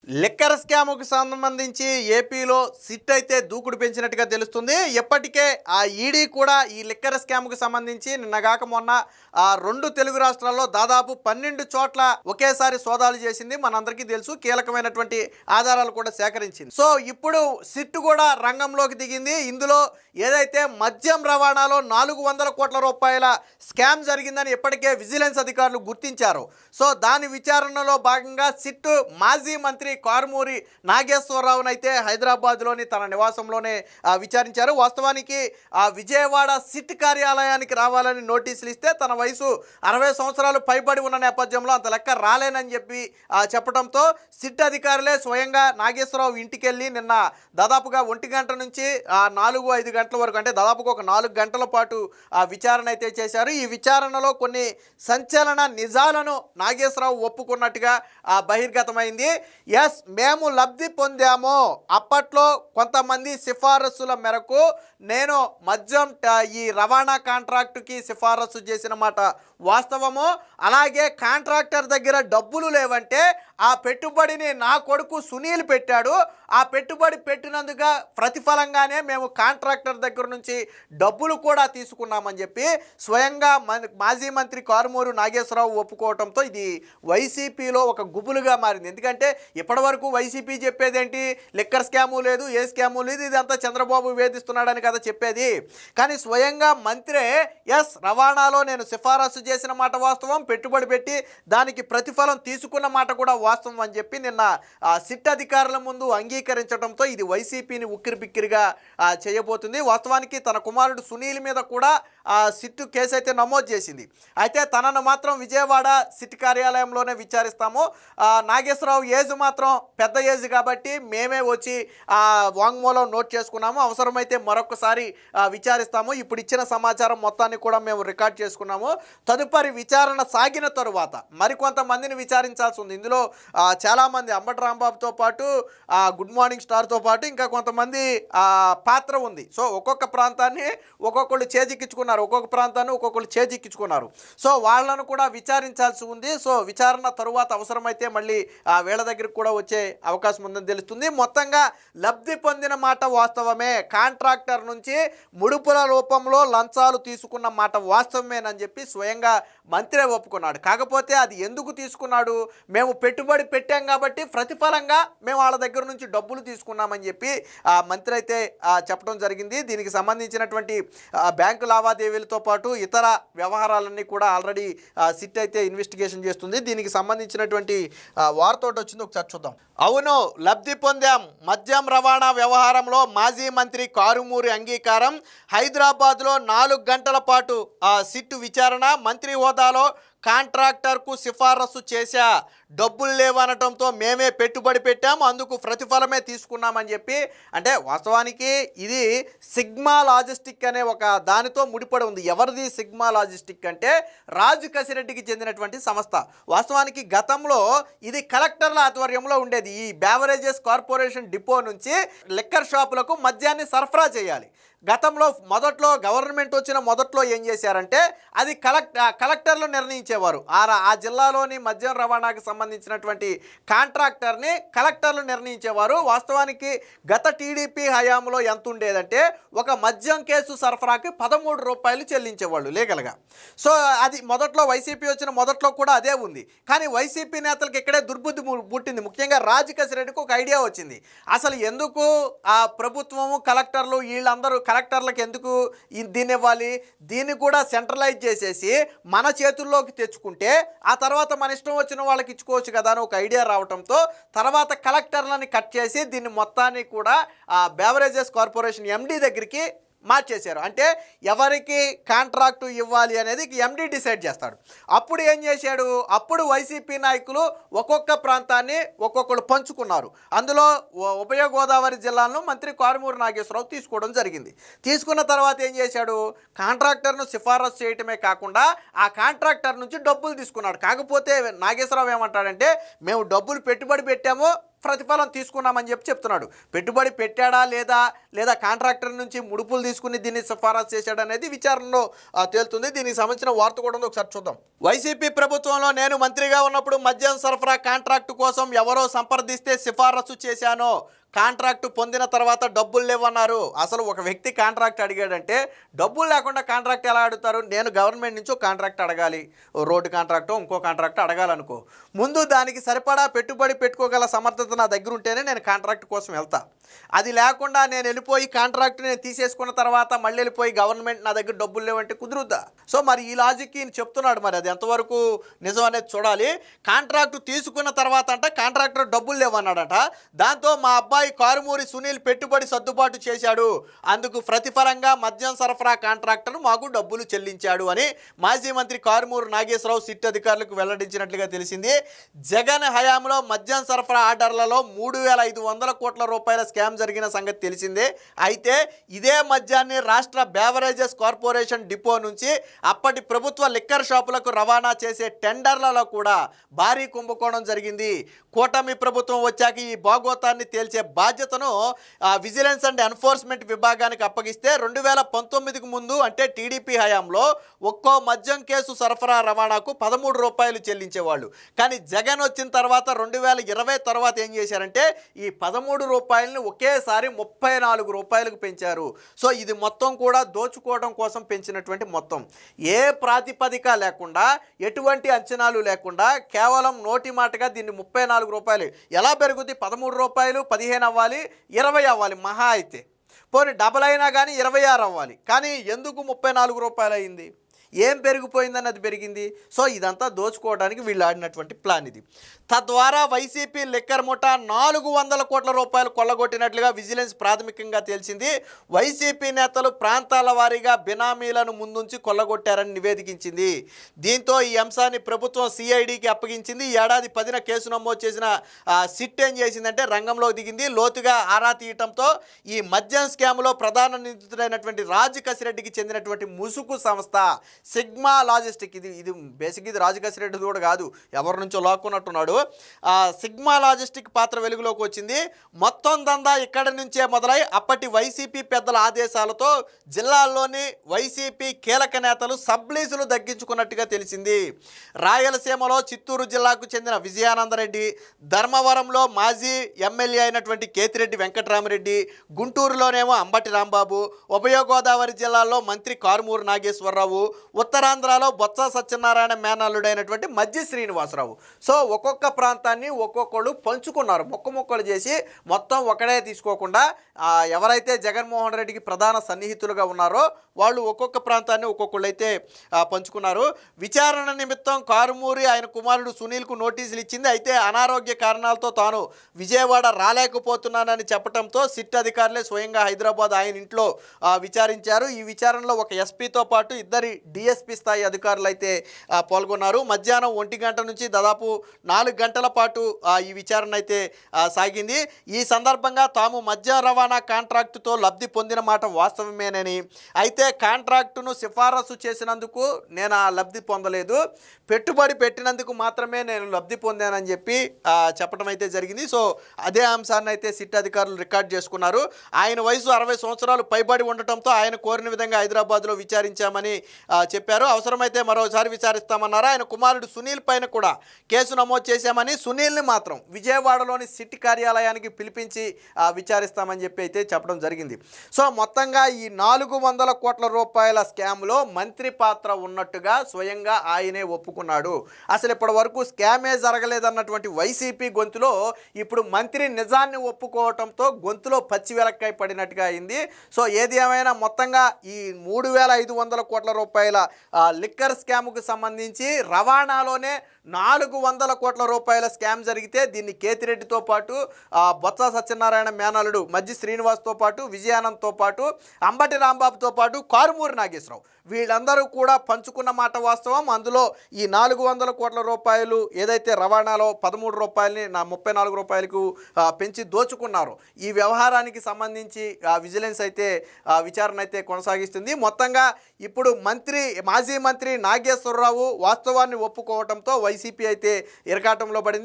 Liquor స్కామ్‌కు సంబంధించి ఏపీలో SIT అయితే దూకుడు పెంచినట్టుగా తెలుస్తుంది. ఇప్పటికే ఆ ఈడీ కూడా ఈ లిక్కర్ స్కామ్‌కు సంబంధించి నిన్నగాక మొన్న 2 తెలుగు రాష్ట్రాల్లో దాదాపు 12 చోట్ల ఒకేసారి సోదాలు చేసింది. మనందరికీ తెలుసు. కీలకమైనటువంటి ఆధారాలు కూడా సేకరించింది. సో ఇప్పుడు సిట్ కూడా రంగంలోకి దిగింది. ఇందులో ఏదైతే మద్యం రవాణాలో 400 కోట్ల రూపాయల స్కామ్ జరిగిందని ఇప్పటికే విజిలెన్స్ అధికారులు గుర్తించారు. సో దాని విచారణలో భాగంగా సిట్ మాజీ మంత్రి కారుమూరి నాగేశ్వరరావును అయితే హైదరాబాద్లోని తన నివాసంలోనే విచారించారు. వాస్తవానికి విజయవాడ సిట్ కార్యాలయానికి రావాలని నోటీసులు ఇస్తే తన వయసు 60 సంవత్సరాలు పైబడి ఉన్న నేపథ్యంలో అంత లెక్క రాలేనని చెప్పడంతో సిట్ అధికారులే స్వయంగా నాగేశ్వరరావు ఇంటికి వెళ్ళి నిన్న దాదాపుగా 1 గంట నుంచి 4-5 గంటల వరకు, అంటే దాదాపుగా ఒక 4 గంటల పాటు విచారణ అయితే చేశారు. ఈ విచారణలో కొన్ని సంచలన నిజాలను నాగేశ్వరరావు ఒప్పుకున్నట్టుగా బహిర్గతమైంది. మేము లబ్ధి పొందాము. అప్పట్లో కొంతమంది సిఫారసుల మేరకు నేను మద్యం ఈ రవాణా కాంట్రాక్టుకి సిఫారసు చేసిన మాట వాస్తవము. అలాగే కాంట్రాక్టర్ దగ్గర డబ్బులు లేవంటే ఆ పెట్టుబడిని నా కొడుకు సునీల్ పెట్టాడు. ఆ పెట్టుబడి పెట్టినందుకు ప్రతిఫలంగానే మేము కాంట్రాక్టర్ దగ్గర నుంచి డబ్బులు కూడా తీసుకున్నామని చెప్పి స్వయంగా మాజీ మంత్రి కారుమూరి నాగేశ్వరరావు ఒప్పుకోవడంతో ఇది వైసీపీలో ఒక గుబులుగా మారింది. ఎందుకంటే ఇప్పటివరకు వైసీపీ చెప్పేదేంటి, లిక్కర్ స్కాము లేదు, ఏ స్కాము లేదు, ఇదంతా చంద్రబాబు వేధిస్తున్నాడని కదా చెప్పేది. కానీ స్వయంగా మంత్రే రవాణాలో నేను సిఫారసు చేసిన మాట వాస్తవం, పెట్టుబడి పెట్టి దానికి ప్రతిఫలం తీసుకున్న మాట కూడా వాస్తవం అని చెప్పి నిన్న సిట్ అధికారుల ముందు అంగీకరించడంతో ఇది వైసీపీని ఉక్కిరిబిక్కిరిగా చేయబోతుంది. వాస్తవానికి తన కుమారుడు సునీల్ మీద కూడా సిట్టు కేసు అయితే నమోదు చేసింది. అయితే తనను మాత్రం విజయవాడ సిట్ కార్యాలయంలోనే విచారిస్తాము. నాగేశ్వరరావు ఏజ్ మాత్రం పెద్ద ఏజ్ కాబట్టి మేమే వచ్చి వాంగ్మూలం నోట్ చేసుకున్నాము. అవసరమైతే మరొకసారి విచారిస్తాము. ఇప్పుడు ఇచ్చిన సమాచారం మొత్తాన్ని కూడా మేము రికార్డ్ చేసుకున్నాము. తదుపరి విచారణ సాగిన తరువాత మరికొంతమందిని విచారించాల్సి ఉంది. ఇందులో చాలామంది అంబటి రాంబాబుతో పాటు గుడ్ మార్నింగ్ స్టార్తో పాటు ఇంకా కొంతమంది పాత్ర ఉంది. సో ఒక్కొక్క ప్రాంతాన్ని ఒక్కొక్కళ్ళు చేజిక్కించుకున్నారు, ఒక్కొక్క ప్రాంతాన్ని ఒక్కొక్కళ్ళు చేజిక్కించుకున్నారు. సో వాళ్ళను కూడా విచారించాల్సి ఉంది. సో విచారణ తరువాత అవసరమైతే మళ్ళీ వీళ్ళ దగ్గరికి కూడా వచ్చే అవకాశం ఉందని తెలుస్తుంది. మొత్తంగా లబ్ధి పొందిన మాట వాస్తవమే, కాంట్రాక్టర్ నుంచి ముడుపుల రూపంలో లంచాలు తీసుకున్న మాట వాస్తవమేనని చెప్పి స్వయంగా మంత్రే ఒప్పుకున్నాడు. కాకపోతే అది ఎందుకు తీసుకున్నాడు, మేము పెట్టుబడి పెట్టాం కాబట్టి ప్రతిఫలంగా మేము వాళ్ళ దగ్గర నుంచి డబ్బులు తీసుకున్నామని చెప్పి మంత్రి అయితే చెప్పడం జరిగింది. దీనికి సంబంధించినటువంటి బ్యాంకు లావాదేవీలతో పాటు ఇతర వ్యవహారాలన్నీ కూడా ఆల్రెడీ సిట్ అయితే ఇన్వెస్టిగేషన్ చేస్తుంది. దీనికి సంబంధించినటువంటి వార్త ఒకటి వచ్చింది, ఒకసారి చూద్దాం. అవును, లబ్ధి పొందాం. మద్యం రవాణా వ్యవహారంలో మాజీ మంత్రి కారుమూరి అంగీకారం. హైదరాబాద్లో 4 గంటల పాటు సిట్టు విచారణ. మంత్రి హోదాలో కాంట్రాక్టర్కు సిఫారసు చేశా, డబ్బులు లేవనటంతో మేమే పెట్టుబడి పెట్టాము, అందుకు ప్రతిఫలమే తీసుకున్నామని చెప్పి. అంటే వాస్తవానికి ఇది సిగ్మా లాజిస్టిక్ అనే ఒక దానితో ముడిపడి ఉంది. ఎవరిది సిగ్మా లాజిస్టిక్ అంటే రాజు కసిరెడ్డికి చెందినటువంటి సంస్థ. వాస్తవానికి గతంలో ఇది కలెక్టర్ల ఆధ్వర్యంలో ఉండేది. ఈ బేవరేజెస్ కార్పొరేషన్ డిపో నుంచి లిక్కర్ షాపులకు మద్యాన్ని సరఫరా చేయాలి. గతంలో మొదట్లో గవర్నమెంట్ వచ్చిన మొదట్లో ఏం చేశారంటే అది కలెక్టర్లు నిర్ణయించేవారు. ఆ జిల్లాలోని మద్యం రవాణాకి సంబంధించినటువంటి కాంట్రాక్టర్ని కలెక్టర్లు నిర్ణయించేవారు. వాస్తవానికి గత టీడీపీ హయాంలో ఎంత ఉండేదంటే ఒక మద్యం కేసు సరఫరాకి 13 రూపాయలు చెల్లించేవాళ్ళు లీగల్గా. సో అది మొదట్లో వైసీపీ వచ్చిన మొదట్లో కూడా అదే ఉంది. కానీ వైసీపీ నేతలకు ఇక్కడే దుర్బుద్ధి పుట్టింది. ముఖ్యంగా రాజకసిరెడ్డికి ఒక ఐడియా వచ్చింది. అసలు ఎందుకు ప్రభుత్వము కలెక్టర్లు వీళ్ళందరూ కలెక్టర్లకు ఎందుకు దీన్ని ఇవ్వాలి, దీన్ని కూడా సెంట్రలైజ్ చేసేసి మన చేతుల్లోకి తెచ్చుకుంటే ఆ తర్వాత మన ఇష్టం వచ్చిన వాళ్ళకి ఇచ్చుకోవచ్చు కదా అని ఒక ఐడియా రావడంతో తర్వాత కలెక్టర్లని కట్ చేసి దీన్ని మొత్తాన్ని కూడా బేవరేజెస్ కార్పొరేషన్ ఎండీ దగ్గరికి మార్చేశారు. అంటే ఎవరికి కాంట్రాక్టు ఇవ్వాలి అనేది ఎండీ డిసైడ్ చేస్తాడు. అప్పుడు ఏం చేశాడు, అప్పుడు వైసీపీ నాయకులు ఒక్కొక్క ప్రాంతాన్ని ఒక్కొక్కరు పంచుకున్నారు. అందులో ఉభయ గోదావరి జిల్లాలను మంత్రి కారుమూరి నాగేశ్వరరావు తీసుకోవడం జరిగింది. తీసుకున్న తర్వాత ఏం చేశాడు, కాంట్రాక్టర్ను సిఫారసు చేయటమే కాకుండా ఆ కాంట్రాక్టర్ నుంచి డబ్బులు తీసుకున్నాడు. కాకపోతే నాగేశ్వరరావు ఏమంటాడంటే మేము డబ్బులు పెట్టుబడి పెట్టాము, ప్రతిఫలం తీసుకున్నామని చెప్తున్నాడు. పెట్టుబడి పెట్టాడా లేదా కాంట్రాక్టర్ నుంచి ముడుపులు తీసుకుని దీన్ని సిఫారసు చేశాడనేది విచారణలో తేలుతుంది. దీనికి సంబంధించిన వార్త కూడా ఉంది, ఒకసారి చూద్దాం. వైసీపీ ప్రభుత్వంలో నేను మంత్రిగా ఉన్నప్పుడు మద్యం సరఫరా కాంట్రాక్టు కోసం ఎవరో సంప్రదిస్తే సిఫారసు చేశాను. కాంట్రాక్టు పొందిన తర్వాత డబ్బులు లేవన్నారు. అసలు ఒక వ్యక్తి కాంట్రాక్ట్ అడిగాడంటే డబ్బులు లేకుండా కాంట్రాక్ట్ ఎలా అడుగుతారు? నేను గవర్నమెంట్ నుంచి కాంట్రాక్ట్ అడగాలి, రోడ్డు కాంట్రాక్టు ఇంకో కాంట్రాక్ట్ అడగాలనుకో, ముందు దానికి సరిపడా పెట్టుబడి పెట్టుకోగల సమర్థత నా దగ్గర ఉంటేనే నేను కాంట్రాక్ట్ కోసం వెళ్తా. అది లేకుండా నేను వెళ్ళిపోయి కాంట్రాక్ట్ నేను తీసేసుకున్న తర్వాత మళ్ళీ వెళ్ళిపోయి గవర్నమెంట్ నా దగ్గర డబ్బులు లేవంటే కుదురుద్దా? సో మరి ఈ లాజిక్ ఈయన చెప్తున్నాడు, మరి అది ఎంతవరకు నిజం అనేది చూడాలి. కాంట్రాక్టు తీసుకున్న తర్వాత అంట కాంట్రాక్టర్ డబ్బులు లేవన్నాడట. దాంతో మా అబ్బాయి కారుమూరి సునీల్ పెట్టుబడి సర్దుబాటు చేశాడు, అందుకు ప్రతిఫలంగా మద్యం సరఫరా కాంట్రాక్టర్ మాకు డబ్బులు చెల్లించాడు అని మాజీ మంత్రి కారుమూరి నాగేశ్వరరావు సిట్ అధికారులకు వెల్లడించినట్లుగా తెలిసింది. జగన్ హయాంలో మద్యం సరఫరా ఆర్డర్లలో 3,500 కోట్ల రూపాయల స్కామ్ జరిగిన సంగతి తెలిసిందే. అయితే ఇదే మద్యాన్ని రాష్ట్ర బేవరేజెస్ కార్పొరేషన్ డిపో నుంచి అప్పటి ప్రభుత్వ లిక్కర్ షాపులకు రవాణా చేసే టెండర్లలో కూడా భారీ కుంభకోణం జరిగింది. కూటమి ప్రభుత్వం వచ్చాక ఈ భాగోతాన్ని తేల్చే బాధ్యతను విజిలెన్స్ అండ్ ఎన్ఫోర్స్మెంట్ విభాగానికి అప్పగిస్తే 2019కు ముందు అంటే టీడీపీ హయాంలో ఒక్కో మద్యం కేసు సరఫరా రవాణాకు 13 రూపాయలు చెల్లించేవాళ్ళు. కానీ జగన్ వచ్చిన తర్వాత 2020 తర్వాత ఏం చేశారంటే ఈ 13 రూపాయలని ఒకేసారి 34 రూపాయలకు పెంచారు. సో ఇది మొత్తం కూడా దోచుకోవడం కోసం పెంచినటువంటి మొత్తం, ఏ ప్రాతిపదిక లేకుండా ఎటువంటి అంచనాలు లేకుండా కేవలం నోటి మాటగా దీన్ని 34 రూపాయలు ఎలా పెరుగుద్ది? 13 రూపాయలు 15 అవ్వాలి, 20 అవ్వాలి మహా అయితే, పోనీ డబల్ అయినా కానీ 26 అవ్వాలి. కానీ ఎందుకు 34 రూపాయలు అయింది? ఏం పెరిగిపోయిందని అది పెరిగింది. సో ఇదంతా దోచుకోవడానికి వీళ్ళు ఆడినటువంటి ప్లాన్ ఇది. తద్వారా వైసీపీ లిక్కర్ ముఠా 400 కోట్ల రూపాయలు కొల్లగొట్టినట్లుగా విజిలెన్స్ ప్రాథమికంగా తేల్చింది. వైసీపీ నేతలు ప్రాంతాల వారీగా బినామీలను ముందుంచి కొల్లగొట్టారని నివేదించింది. దీంతో ఈ అంశాన్ని ప్రభుత్వం సిఐడికి అప్పగించింది. ఈ ఏడాది 10న కేసు నమోదు చేసిన సిట్ ఏం చేసిందంటే రంగంలోకి దిగింది. లోతుగా ఆరా తీయటంతో ఈ మద్యం స్కామ్లో ప్రధాన నిందితుడైనటువంటి రాజు కసిరెడ్డికి చెందినటువంటి ముసుగు సంస్థ సిగ్మా లాజిస్టిక్, ఇది బేసిక్ ఇది రాజు కసిరెడ్డి కూడా కాదు, ఎవరి నుంచో లాక్కున్నట్టున్నాడు. సిగ్మా లాజిస్టిక్ పాత్ర వెలుగులోకి వచ్చింది. మొత్తం దందా ఇక్కడి నుంచే మొదలై అప్పటి వైసీపీ పెద్దల ఆదేశాలతో జిల్లాల్లోని వైసీపీ కీలక నేతలు సబ్లీజులు దగ్గించుకున్నట్టుగా తెలిసింది. రాయలసీమలో చిత్తూరు జిల్లాకు చెందిన విజయానందరెడ్డి, ధర్మవరంలో మాజీ ఎమ్మెల్యే అయినటువంటి కేతిరెడ్డి వెంకటరామరెడ్డి, గుంటూరులోనేమో అంబటి రాంబాబు, ఉభయ గోదావరి జిల్లాల్లో మంత్రి కారుమూరి నాగేశ్వరరావు, ఉత్తరాంధ్రలో బొత్స సత్యనారాయణ మేనల్లుడైనటువంటి మజ్జి శ్రీనివాసరావు. సో ఒక్కొక్క ప్రాంతాన్ని ఒక్కొక్కళ్ళు పంచుకున్నారు, మొక్కలు చేసి మొత్తం ఒకడే తీసుకోకుండా ఎవరైతే జగన్మోహన్ రెడ్డికి ప్రధాన సన్నిహితులుగా ఉన్నారో వాళ్ళు ఒక్కొక్క ప్రాంతాన్ని ఒక్కొక్కళ్ళు అయితే పంచుకున్నారు. విచారణ నిమిత్తం కారుమూరి ఆయన కుమారుడు సునీల్కు నోటీసులు ఇచ్చింది. అయితే అనారోగ్య కారణాలతో తాను విజయవాడ రాలేకపోతున్నానని చెప్పడంతో సిట్ అధికారులే స్వయంగా హైదరాబాద్ ఆయన ఇంట్లో విచారించారు. ఈ విచారణలో ఒక ఎస్పీతో పాటు ఇద్దరి డిఎస్పీ స్థాయి అధికారులు అయితే పాల్గొన్నారు. మధ్యాహ్నం 1 గంట నుంచి దాదాపు 4 గంటల పాటు ఈ విచారణ అయితే సాగింది. ఈ సందర్భంగా తాము మద్యం రవాణా కాంట్రాక్టుతో లబ్ధి పొందిన మాట వాస్తవమేనని, అయితే కాంట్రాక్టును సిఫారసు చేసినందుకు నేను ఆ లబ్ధి పొందలేదు, పెట్టుబడి పెట్టినందుకు మాత్రమే నేను లబ్ధి పొందానని చెప్పి చెప్పడం అయితే జరిగింది. సో అదే అంశాన్ని అయితే సిట్ అధికారులు రికార్డ్ చేసుకున్నారు. ఆయన వయసు 60 సంవత్సరాలు పైబడి ఉండటంతో ఆయన కోరిన విధంగా హైదరాబాద్లో విచారించామని చెప్పారు. అవసరమైతే మరోసారి విచారిస్తామన్నారు. ఆయన కుమారుడు సునీల్ పైన కూడా కేసు నమోదు చేశామని, సునీల్ని మాత్రం విజయవాడలోని సిట్ కార్యాలయానికి పిలిపించి విచారిస్తామని చెప్పి అయితే చెప్పడం జరిగింది. సో మొత్తంగా ఈ 400 కోట్ల రూపాయల స్కామ్లో మంత్రి పాత్ర ఉన్నట్టుగా స్వయంగా ఆయనే ఒప్పుకున్నాడు. అసలు ఇప్పటి వరకు స్కామే జరగలేదన్నటువంటి వైసీపీ గొంతులో ఇప్పుడు మంత్రి నిజాన్ని ఒప్పుకోవటంతో గొంతులో పచ్చి వెలక్కాయ పడినట్టుగా అయింది. సో ఏది ఏమైనా మొత్తంగా ఈ 3,500 కోట్ల రూపాయల లిక్కర్ స్కామ్కు సంబంధించి రవాణాలోనే 400 కోట్ల రూపాయల స్కామ్ జరిగితే దీన్ని కేతిరెడ్డితో పాటు బొత్స సత్యనారాయణ మేనల్లుడు మజ్జి శ్రీనివాస్తో పాటు విజయానంద్తో పాటు అంబటి రాంబాబుతో పాటు కారుమూరి నాగేశ్వరరావు వీళ్ళందరూ కూడా పంచుకున్న మాట వాస్తవం. అందులో ఈ 400 కోట్ల రూపాయలు ఏదైతే రవాణాలో 13 రూపాయలని 34 రూపాయలకు పెంచి దోచుకున్నారో ఈ వ్యవహారానికి సంబంధించి విజిలెన్స్ అయితే విచారణ అయితే కొనసాగిస్తుంది. మొత్తంగా ఇప్పుడు మాజీ మంత్రి నాగేశ్వరరావు వాస్తవాన్ని ఒప్పుకోవడంతో వైసీపీ అయితే ఇరకాటంలో పడింది.